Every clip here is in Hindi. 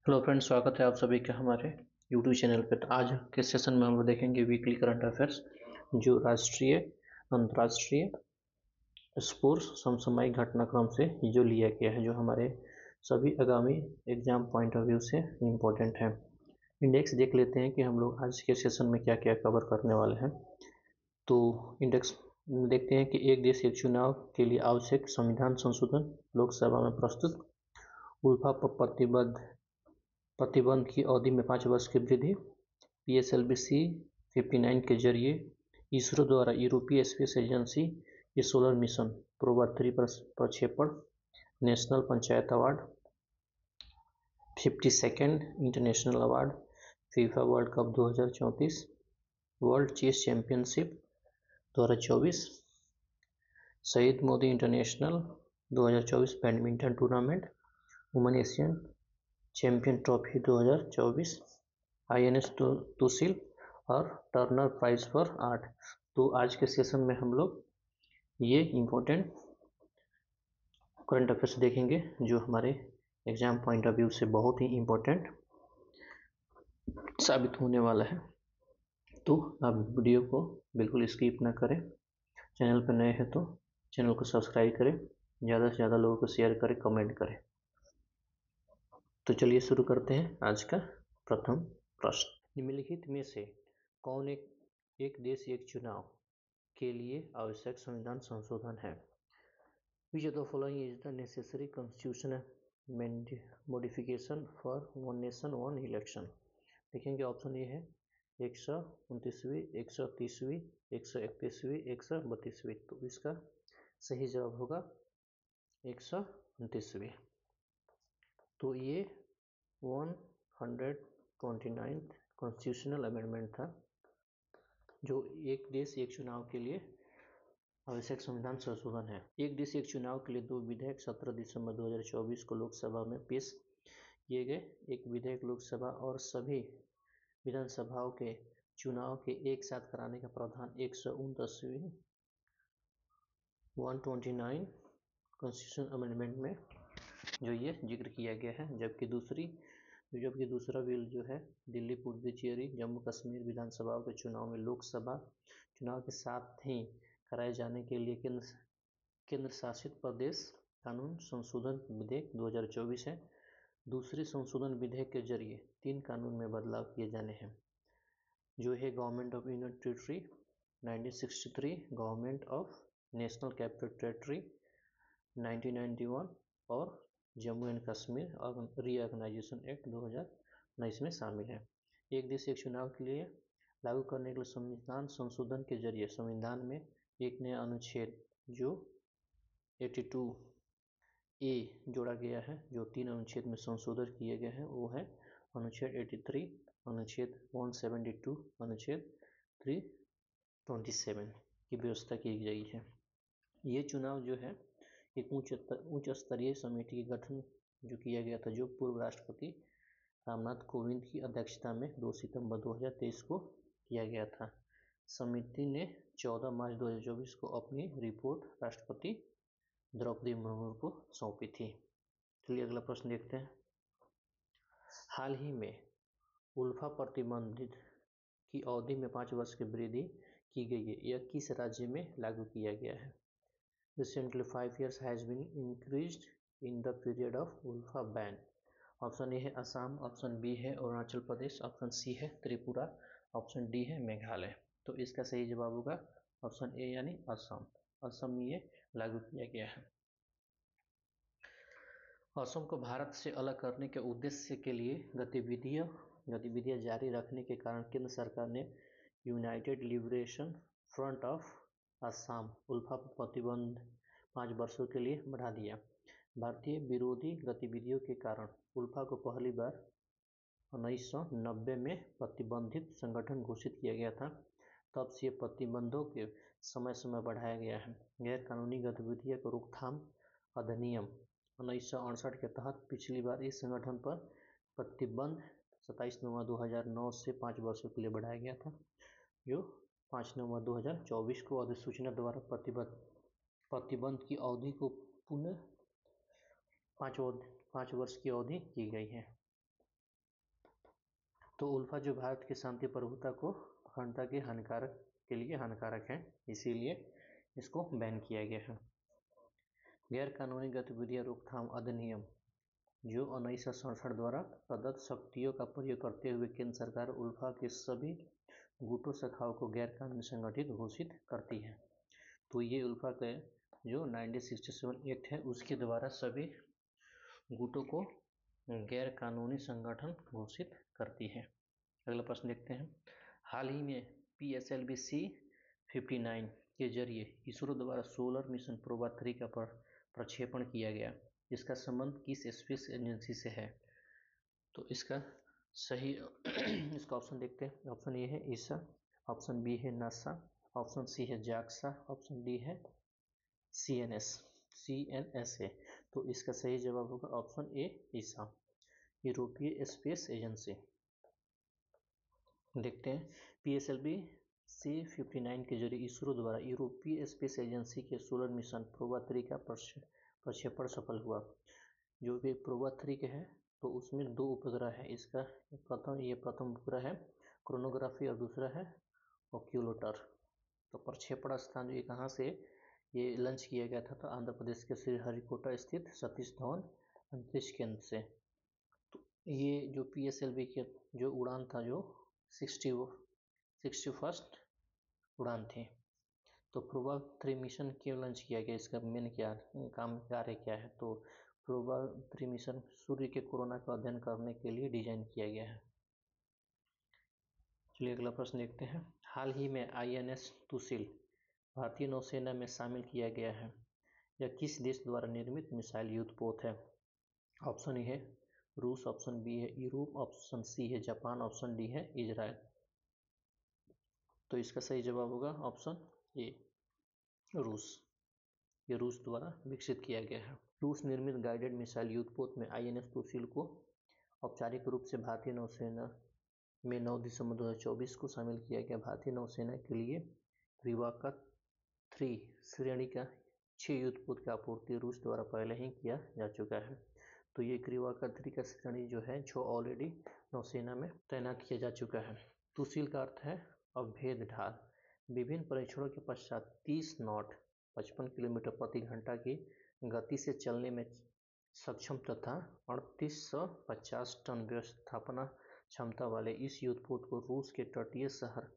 हेलो फ्रेंड्स, स्वागत है आप सभी का हमारे यूट्यूब चैनल पे। तो आज के सेशन में हम लोग देखेंगे वीकली करंट अफेयर्स, जो राष्ट्रीय, अंतर्राष्ट्रीय, स्पोर्ट्स समसामयिक घटनाक्रम से जो लिया गया है, जो हमारे सभी आगामी एग्जाम पॉइंट ऑफ व्यू से इम्पोर्टेंट है। इंडेक्स देख लेते हैं कि हम लोग आज के सेशन में क्या क्या कवर करने वाले हैं। तो इंडेक्स देखते हैं कि एक देश एक चुनाव के लिए आवश्यक संविधान संशोधन लोकसभा में प्रस्तुत, उल्फा पर प्रतिबंध की अवधि में 5 वर्ष की वृद्धि, PSLV-C 59 के जरिए इसरो द्वारा यूरोपीय स्पेस एजेंसी के सोलर मिशन प्रोबा 3 पर प्रक्षेपण, national panchayat award, 52nd international award, FIFA World Cup 2034, World Chess Championship 2024, शहीद Modi international 2024 badminton tournament, women Asian champion trophy 2024, INS Tushil और टर्नर प्राइज फॉर आर्ट। तो आज के सेशन में हम लोग ये इम्पोर्टेंट करंट अफेयर्स देखेंगे, जो हमारे एग्जाम पॉइंट ऑफ व्यू से बहुत ही इम्पोर्टेंट साबित होने वाला है। तो आप वीडियो को बिल्कुल स्किप ना करें। चैनल पर नए हैं तो चैनल को सब्सक्राइब करें, ज़्यादा से ज़्यादा लोगों को शेयर करें, कमेंट करें। तो चलिए शुरू करते हैं आज का प्रथम प्रश्न। निम्नलिखित में से कौन एक देश एक चुनाव के लिए आवश्यक संविधान संशोधन है? Which of the following is the necessary constitutional modification for one nation one election? देखेंगे ऑप्शन ए है 129वीं, 130वीं, 131वीं, 132वीं। तो इसका सही जवाब होगा 129वीं। तो ये 129th कॉन्स्टिट्यूशनल अमेंडमेंट था, जो एक देश एक चुनाव के लिए आवश्यक संविधान संशोधन है। एक देश एक चुनाव के लिए 2 विधेयक 17 दिसंबर 2024 को लोकसभा में पेश किए गए। एक विधेयक लोकसभा और सभी विधानसभाओं के चुनाव के एक साथ कराने का प्रावधान 129वीं 129 कॉन्स्टिट्यूशनल अमेंडमेंट में जो ये जिक्र किया गया है। जबकि दूसरा बिल जो है दिल्ली, पुडुचेरी, जम्मू कश्मीर विधानसभाओं के चुनाव में लोकसभा चुनाव के साथ ही कराए जाने के लिए केंद्र शासित प्रदेश कानून संशोधन विधेयक 2024 है। दूसरे संशोधन विधेयक के जरिए 3 कानून में बदलाव किए जाने हैं, जो है government of union territory 1963, government of national capital territory 1991 और Jammu and Kashmir reorganisation act 2019 में शामिल है। एक देश एक चुनाव के लिए लागू करने के लिए संविधान संशोधन के जरिए संविधान में एक नया अनुच्छेद जो 82A जोड़ा गया है, जो 3 अनुच्छेद में संशोधन किए गए हैं। वो है अनुच्छेद 83, अनुच्छेद 172, अनुच्छेद 327 की व्यवस्था की गई है। ये चुनाव जो है एक उच्च स्तरीय समिति के गठन जो किया गया था, जो पूर्व राष्ट्रपति रामनाथ कोविंद की अध्यक्षता में 2 सितंबर 2023 को किया गया था। समिति ने 14 मार्च 2024 को अपनी रिपोर्ट राष्ट्रपति द्रौपदी मुर्मू को सौंपी थी। चलिए अगला प्रश्न देखते हैं। हाल ही में उल्फा प्रतिबंधित की अवधि में 5 वर्ष की वृद्धि की गई है। यह किस राज्य में लागू किया गया है? Recently 5 years has been increased in the period of ULFA ban. Option A है असम, ऑप्शन बी है अरुणाचल प्रदेश, ऑप्शन सी है त्रिपुरा, ऑप्शन डी है मेघालय। तो इसका सही जवाब होगा ऑप्शन ए यानी असम। असम में ये लागू किया गया है। असम को भारत से अलग करने के उद्देश्य के लिए गतिविधियां जारी रखने के कारण केंद्र सरकार ने United Liberation Front of Assam ULFA पर प्रतिबंध 5 वर्षों के लिए बढ़ा दिया। भारतीय विरोधी गतिविधियों के कारण उल्फा को पहली बार 1990 में प्रतिबंधित संगठन घोषित किया गया था। तब से प्रतिबंधों के समय समय बढ़ाया गया है। गैर कानूनी गतिविधियों को रोकथाम अधिनियम 1968 के तहत पिछली बार इस संगठन पर प्रतिबंध 27 नवंबर 2009 से 5 वर्षों के लिए बढ़ाया गया था, जो 5 नवंबर 2024 को अधिसूचना द्वारा प्रतिबंध की अवधि को पुनः 5 वर्ष की अवधि की गई है। तो उल्फा जो भारत की शांति प्रभुता को अखंडता के हानिकारक के लिए हानिकारक है, इसीलिए इसको बैन किया गया है। गैर कानूनी गतिविधियां रोकथाम अधिनियम जो 1967 द्वारा प्रदत्त शक्तियों का प्रयोग करते हुए केंद्र सरकार उल्फा के सभी गुटों शाखाओं को गैर कानूनी संगठित घोषित करती है। तो ये उल्फा के जो 1967 एक्ट है उसके द्वारा सभी गुटों को गैर कानूनी संगठन घोषित करती है। अगला प्रश्न देखते हैं। हाल ही में PSLV-C 59 के जरिए इसरो द्वारा सोलर मिशन प्रोबा 3 का प्रक्षेपण किया गया। इसका संबंध किस स्पेस एजेंसी से है? तो इसका सही इसका ऑप्शन देखते हैं। ऑप्शन ए है ईसा, ऑप्शन बी है नासा, ऑप्शन सी है जाक्सा, ऑप्शन डी है CNSA। तो इसका सही जवाब होगा ऑप्शन ए ईसा, यूरोपीय स्पेस एजेंसी। देखते हैं। PSLV-C 59 के जरिए इसरो द्वारा यूरोपीय स्पेस एजेंसी के सोलर मिशन प्रोबा 3 का प्रक्षेपण सफल हुआ। जो भी प्रोबा 3 के है तो उसमें 2 उपग्रह है। इसका प्रथम उपग्रह है क्रोनोग्राफी और दूसरा है ओक्यूलेटर। तो प्रक्षेपण स्थान ये कहाँ से ये लॉन्च किया गया था? तो आंध्र प्रदेश के श्रीहरिकोटा स्थित सतीश धवन अंतरिक्ष केंद्र से। तो ये जो PSLV के जो उड़ान था जो 61st उड़ान थी। तो प्रोबा 3 मिशन क्यों लॉन्च किया गया? इसका मेन क्या कार्य क्या है? तो प्रोबा 3 मिशन सूर्य के कोरोना का अध्ययन करने के लिए डिजाइन किया गया है। चलिए अगला प्रश्न देखते हैं। हाल ही में INS तुसिल भारतीय नौसेना में शामिल किया गया है। यह किस देश द्वारा निर्मित मिसाइल युद्धपोत है? ऑप्शन ए है रूस, ऑप्शन बी है यूरोप, ऑप्शन सी है जापान, ऑप्शन डी है इजराइल। तो इसका सही जवाब होगा ऑप्शन ए रूस। ये रूस द्वारा विकसित किया गया है। रूस निर्मित गाइडेड मिसाइल युद्धपोत में INS तुसिल को औपचारिक रूप से भारतीय नौसेना में 9 दिसंबर 2024 को शामिल किया गया। भारतीय नौसेना के लिए क्रिवाका 3 श्रेणी का 6 युद्धपोत की आपूर्ति रूस द्वारा पहले ही किया जा चुका है। तो ये क्रिवाका 3 का श्रेणी जो है जो ऑलरेडी नौसेना में तैनात किया जा चुका है। तुसिल का अर्थ है अभेद ढाल। विभिन्न परीक्षणों के पश्चात 30 नॉट 55 किलोमीटर प्रति घंटा की गति से चलने में सक्षम तथा 3850 टन व्यवस्थापना क्षमता वाले इस युद्धपोत को रूस के तटीय शहर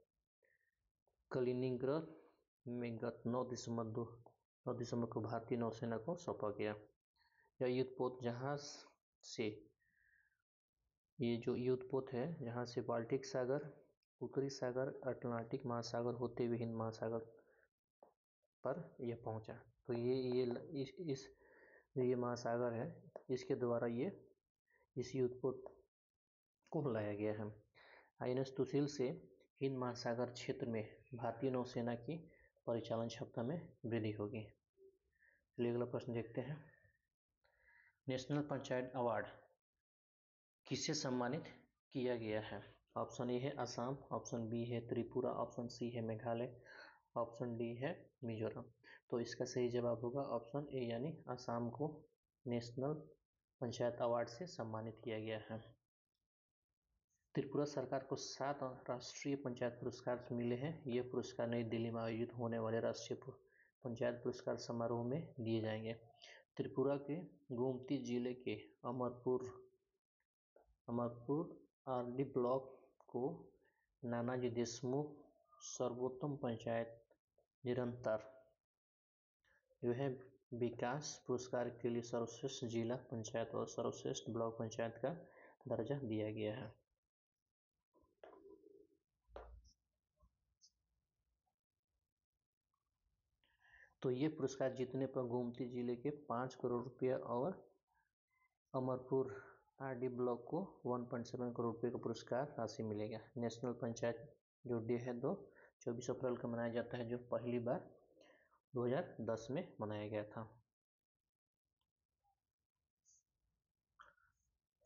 कलिनिंग्राद में गत 9 दिसंबर को भारतीय नौसेना को सौंपा गया। यह युद्धपोत जहाज से ये जो युद्धपोत है जहां से बाल्टिक सागर, उत्तरी सागर, अटलांटिक महासागर होते हुए हिंद महासागर पर यह पहुंचा। तो ये महासागर है, इसके द्वारा ये इस युद्धपोत को लाया गया है। INS तुसिल से हिंद महासागर क्षेत्र में भारतीय नौसेना की परिचालन क्षमता में वृद्धि होगी। चलिए अगला प्रश्न देखते हैं। नेशनल पंचायत अवार्ड किससे सम्मानित किया गया है? ऑप्शन ए है असम, ऑप्शन बी है त्रिपुरा, ऑप्शन सी है मेघालय, ऑप्शन डी है मिजोरम। तो इसका सही जवाब होगा ऑप्शन ए यानी असम को नेशनल पंचायत अवार्ड से सम्मानित किया गया है। त्रिपुरा सरकार को 7 राष्ट्रीय पंचायत पुरस्कार मिले हैं। ये पुरस्कार नई दिल्ली में आयोजित होने वाले राष्ट्रीय पंचायत पुरस्कार समारोह में दिए जाएंगे। त्रिपुरा के गोमती जिले के अमरपुर RD ब्लॉक को नानाजी देशमुख सर्वोत्तम पंचायत निरंतर जो है विकास पुरस्कार के लिए सर्वश्रेष्ठ जिला पंचायत और सर्वश्रेष्ठ ब्लॉक पंचायत का दर्जा दिया गया है। तो ये पुरस्कार जीतने पर गोमती जिले के 5 करोड़ रुपया और अमरपुर RD ब्लॉक को 1.7 करोड़ रुपये का पुरस्कार राशि मिलेगा। नेशनल पंचायत जो डे है 24 अप्रैल को मनाया जाता है, जो पहली बार 2010 में मनाया गया था।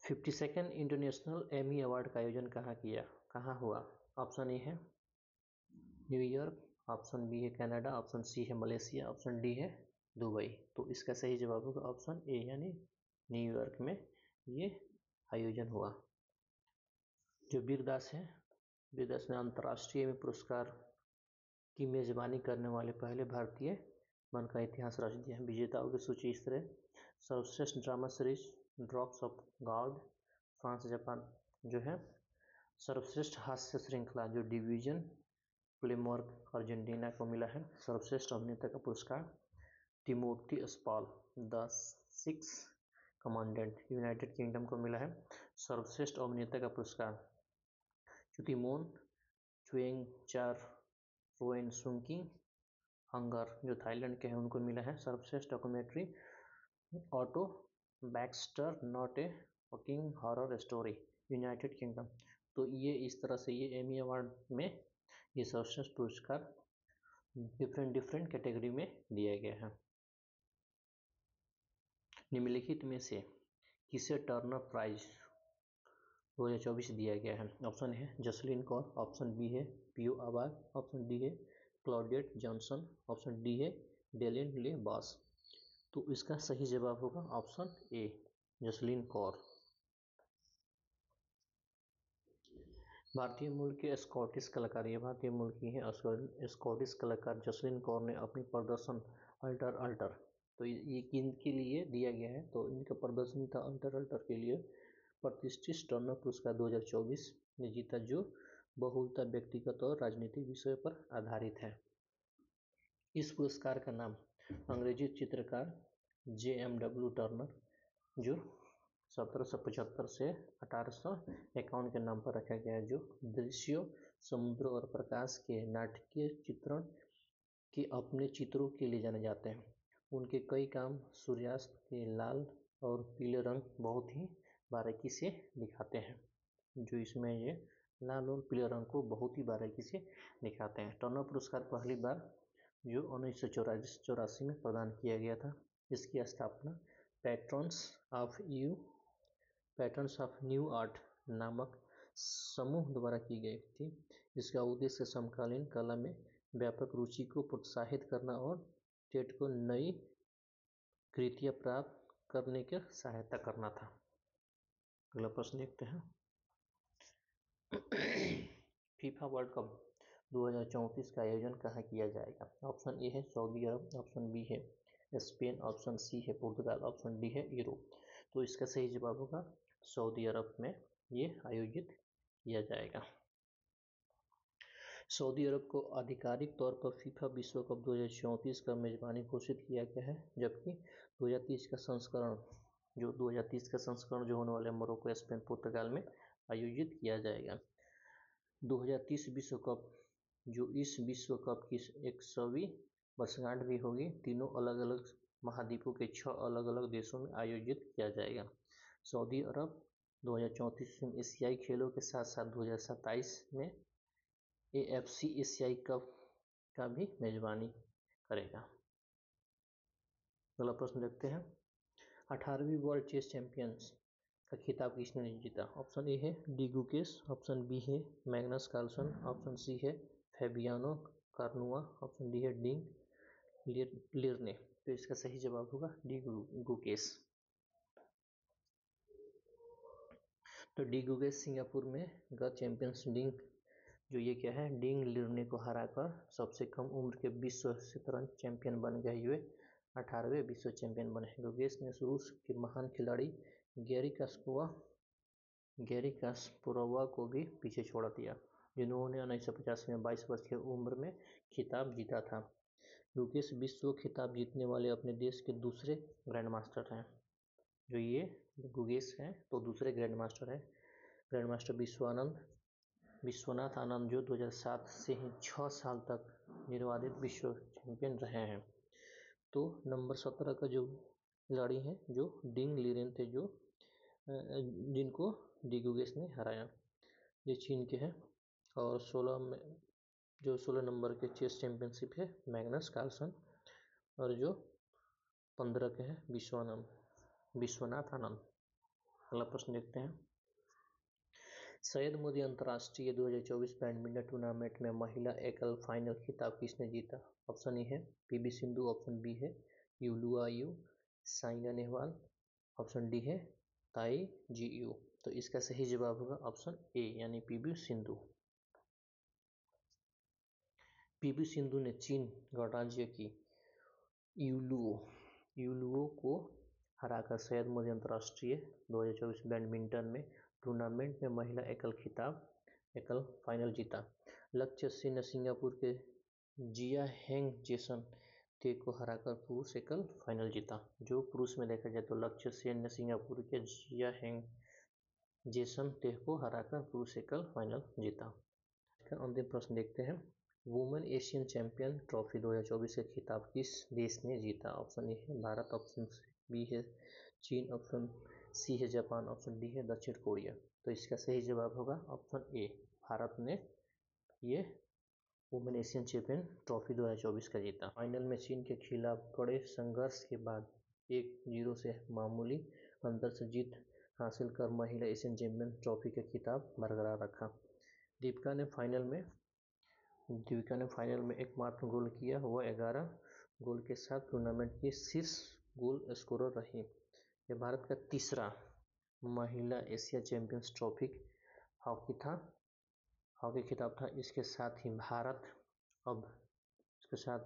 52nd इंटरनेशनल एमी अवार्ड का आयोजन कहाँ हुआ? ऑप्शन ए है न्यूयॉर्क, ऑप्शन बी है कनाडा, ऑप्शन सी है मलेशिया, ऑप्शन डी है दुबई। तो इसका सही जवाब होगा ऑप्शन ए यानी न्यूयॉर्क में ये आयोजन हुआ। जो वीरदास है, वीरदास ने अंतर्राष्ट्रीय में पुरस्कार की मेजबानी करने वाले पहले भारतीय मन का इतिहास रच दिया। विजेताओं की सूची इस तरह: सर्वश्रेष्ठ drama series drops of God, France Japan जो है। सर्वश्रेष्ठ हास्य श्रृंखला जो डिवीजन प्लेमवर्क अर्जेंटीना को मिला है। सर्वश्रेष्ठ अभिनेता का पुरस्कार Timothy Supaul, the six commandant United kingdom को मिला है। सर्वश्रेष्ठ अभिनेता का पुरस्कार चुतिमोन चुएंगचार रोएनसुंकी हंगर जो थाईलैंड के हैं उनको मिला है। सर्वश्रेष्ठ documentary auto Baxter not a fucking horror story United kingdom. तो ये इस तरह से ये एमी अवार्ड में ये सर्वश्रेष्ठ पुरस्कार डिफरेंट कैटेगरी में दिया गया है। निम्नलिखित में से किसे टर्नर प्राइज 2024 दिया गया है? ऑप्शन है जसलीन कौर, ऑप्शन बी है पियो आबाद, ऑप्शन डी है क्लॉडेट जॉनसन, ऑप्शन डी है डेलिन ले बॉस। तो इसका सही जवाब होगा ऑप्शन ए जसलीन कौर। भारतीय मूल के स्कॉटिश कलाकार, ये भारतीय मूल की है स्कॉटिश कलाकार जसलीन कौर ने अपनी प्रदर्शन अल्टर तो ये किनके लिए दिया गया है? तो इनका प्रदर्शन था अल्टर के लिए प्रतिष्ठित टर्नर पुरस्कार 2024 में जीता, जो बहुलता व्यक्तिगत और राजनीतिक विषय पर आधारित है। इस पुरस्कार का नाम अंग्रेजी चित्रकार JMW टर्नर जो 1775 से 1851 के नाम पर रखा गया है, जो दृश्यों, समुद्र और प्रकाश के नाटकीय चित्रण के अपने चित्रों के लिए जाने जाते हैं। उनके कई काम सूर्यास्त के लाल और पीले रंग बहुत ही बारीकी से दिखाते हैं, जो इसमें ये लाल और पीले रंग को बहुत ही बारीकी से दिखाते हैं। टर्नर पुरस्कार पहली बार जो 1984 में प्रदान किया गया था। इसकी स्थापना पैट्रन्स ऑफ न्यू आर्ट नामक समूह द्वारा की गई थी। इसका उद्देश्य समकालीन कला में व्यापक रुचि को प्रोत्साहित करना और टेट को नई कृतियाँ प्राप्त करने की सहायता करना था। अगला प्रश्न देखते हैं। फीफा वर्ल्ड कप 2034 का आयोजन कहाँ किया जाएगा? ऑप्शन ए है सऊदी अरब, ऑप्शन बी है स्पेन, ऑप्शन सी है पुर्तगाल, ऑप्शन डी है यूरोप। तो इसका सही जवाब होगा सऊदी अरब में ये आयोजित किया जाएगा। सऊदी अरब को आधिकारिक तौर पर फीफा विश्व कप 2034 का मेजबानी घोषित किया गया है, जबकि 2030 का संस्करण जो होने वाला है मोरक्को, स्पेन, पुर्तगाल में आयोजित किया जाएगा। 2030 विश्व कप जो इस विश्व कप की 100वीं वर्षगांठ भी होगी, तीनों अलग अलग महाद्वीपों के 6 अलग अलग देशों में आयोजित किया जाएगा। सऊदी अरब 2034 में एशियाई खेलों के साथ साथ 2027 में AFC एशियाई कप का भी मेजबानी करेगा। अगला प्रश्न देखते हैं। 18वीं वर्ल्ड चेस चैंपियंस का खिताब किसने जीता? ऑप्शन ए है डी गुकेश, ऑप्शन बी है मैग्नस कार्लसन, ऑप्शन सी है फैबियानो कार्नुआ, ऑप्शन डी है डिंग लिरने। तो इसका सही जवाब होगा डी गुकेश। तो डी गुकेश सिंगापुर में गत चैंपियंस डिंग जो ये क्या है डिंग लिरने को हराकर सबसे कम उम्र के विश्व शतरंज चैंपियन बन गए हुए 18वें विश्व चैंपियन बने। गुकेश ने रूस के महान खिलाड़ी गैरी कास्पारोवा को भी पीछे छोड़ दिया, जिन्होंने 1950 में 22 वर्ष की उम्र में खिताब जीता था। गुकेश विश्व खिताब जीतने वाले अपने देश के दूसरे ग्रैंड मास्टर हैं। जो ये गुकेश हैं तो दूसरे ग्रैंड मास्टर है। ग्रैंड मास्टर विश्वनाथ आनंद जो 2007 से ही 6 साल तक निर्वाधित विश्व चैंपियन रहे हैं। तो नंबर 17 का जो खिलाड़ी हैं जो डिंग लिरेन थे, जो जिनको डी गुकेश ने हराया, ये चीन के हैं। और 16 नंबर के चेस चैंपियनशिप है मैग्नस कार्लसन, और जो 15 के हैं विश्वनाथ आनंद। अगला प्रश्न देखते हैं। सैयद मोदी अंतर्राष्ट्रीय 2024 बैडमिंटन टूर्नामेंट में महिला एकल फाइनल खिताब किसने जीता? ऑप्शन ए है PV सिंधु, ऑप्शन बी है युलुआ यू साइना नेहवाल, ऑप्शन डी है ताई जी यू। तो इसका सही जवाब होगा ऑप्शन ए यानी पीवी सिंधु। पीवी सिंधु ने चीन गणराज्य की यूलुओ को हराकर शायद मोदी अंतर्राष्ट्रीय 2024 बैडमिंटन में टूर्नामेंट में महिला एकल फाइनल जीता। लक्ष्य सेन ने सिंगापुर के जिया हेंग जेसन ते को हराकर पुरुष एकल फाइनल जीता। जो पुरुष में देखा जाए तो लक्ष्य सेन ने सिंगापुर के जिया हेंग जेसन ते को हराकर पुरुष एकल फाइनल जीता। अंतिम प्रश्न देखते हैं, वुमेन एशियन चैंपियन ट्रॉफी 2024 का खिताब किस देश ने जीता? ऑप्शन ए है भारत, ऑप्शन बी है चीन, ऑप्शन सी है जापान, ऑप्शन डी है दक्षिण कोरिया। तो इसका सही जवाब होगा ऑप्शन ए, भारत ने ये वुमेन एशियन चैंपियन ट्रॉफी 2024 का जीता। फाइनल में चीन के खिलाफ कड़े संघर्ष के बाद 1-0 से मामूली अंतर से जीत हासिल कर महिला एशियन चैंपियन ट्रॉफी का खिताब बरकरार रखा। दीपिका ने फाइनल में एकमात्र गोल किया, वह 11 गोल के साथ टूर्नामेंट की शीर्ष गोल स्कोरर रही। यह भारत का तीसरा महिला एशिया चैंपियंस ट्रॉफी हॉकी खिताब था। इसके साथ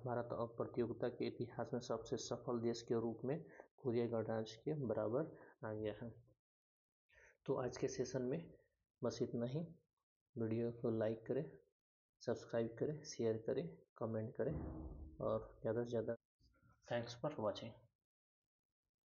भारत अब प्रतियोगिता के इतिहास में सबसे सफल देश के रूप में कोरिया गणराज्य के बराबर आ गया है। तो आज के सेशन में बस इतना ही। वीडियो को लाइक करें, सब्सक्राइब करें, शेयर करें, कमेंट करें और ज़्यादा से ज़्यादा थैंक्स फॉर वॉचिंग।